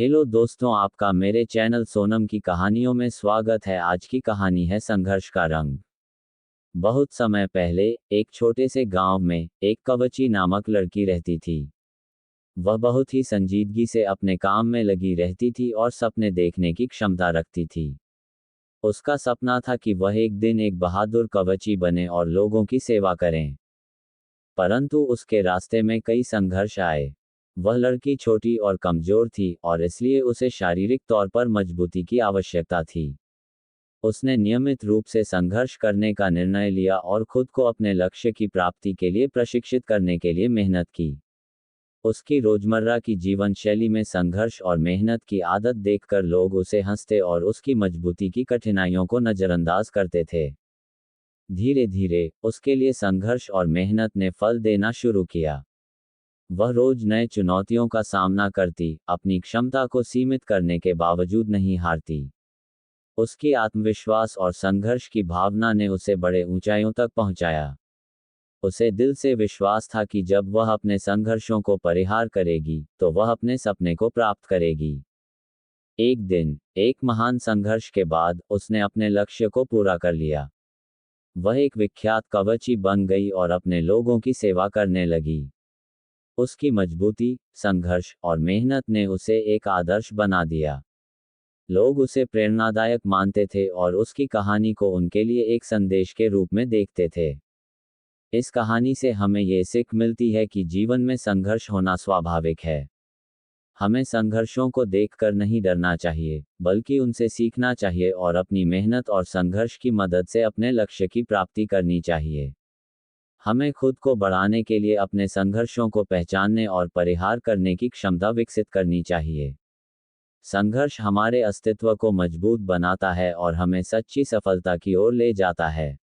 Hello दोस्तों, आपका मेरे चैनल सोनम की कहानियों में स्वागत है। आज की कहानी है संघर्ष का रंग। बहुत समय पहले एक छोटे से गांव में एक कवची नामक लड़की रहती थी। वह बहुत ही संजीदगी से अपने काम में लगी रहती थी और सपने देखने की क्षमता रखती थी। उसका सपना था कि वह एक दिन एक बहादुर कवची बने और लोगों की सेवा करें। परंतु उसके रास्ते में कई संघर्ष आए। वह लड़की छोटी और कमजोर थी और इसलिए उसे शारीरिक तौर पर मजबूती की आवश्यकता थी। उसने नियमित रूप से संघर्ष करने का निर्णय लिया और खुद को अपने लक्ष्य की प्राप्ति के लिए प्रशिक्षित करने के लिए मेहनत की। उसकी रोजमर्रा की जीवन शैली में संघर्ष और मेहनत की आदत देखकर लोग उसे हंसते और उसकी मजबूती की कठिनाइयों को नजरअंदाज करते थे। धीरे धीरे उसके लिए संघर्ष और मेहनत ने फल देना शुरू किया। वह रोज नए चुनौतियों का सामना करती, अपनी क्षमता को सीमित करने के बावजूद नहीं हारती। उसकी आत्मविश्वास और संघर्ष की भावना ने उसे बड़े ऊंचाइयों तक पहुंचाया। उसे दिल से विश्वास था कि जब वह अपने संघर्षों को परिहार करेगी, तो वह अपने सपने को प्राप्त करेगी। एक दिन, एक महान संघर्ष के बाद, उसने अपने लक्ष्य को पूरा कर लिया। वह एक विख्यात कवची बन गई और अपने लोगों की सेवा करने लगी। उसकी मजबूती, संघर्ष और मेहनत ने उसे एक आदर्श बना दिया। लोग उसे प्रेरणादायक मानते थे और उसकी कहानी को उनके लिए एक संदेश के रूप में देखते थे। इस कहानी से हमें ये सीख मिलती है कि जीवन में संघर्ष होना स्वाभाविक है। हमें संघर्षों को देखकर नहीं डरना चाहिए, बल्कि उनसे सीखना चाहिए और अपनी मेहनत और संघर्ष की मदद से अपने लक्ष्य की प्राप्ति करनी चाहिए। हमें खुद को बढ़ाने के लिए अपने संघर्षों को पहचानने और परिहार करने की क्षमता विकसित करनी चाहिए। संघर्ष हमारे अस्तित्व को मजबूत बनाता है और हमें सच्ची सफलता की ओर ले जाता है।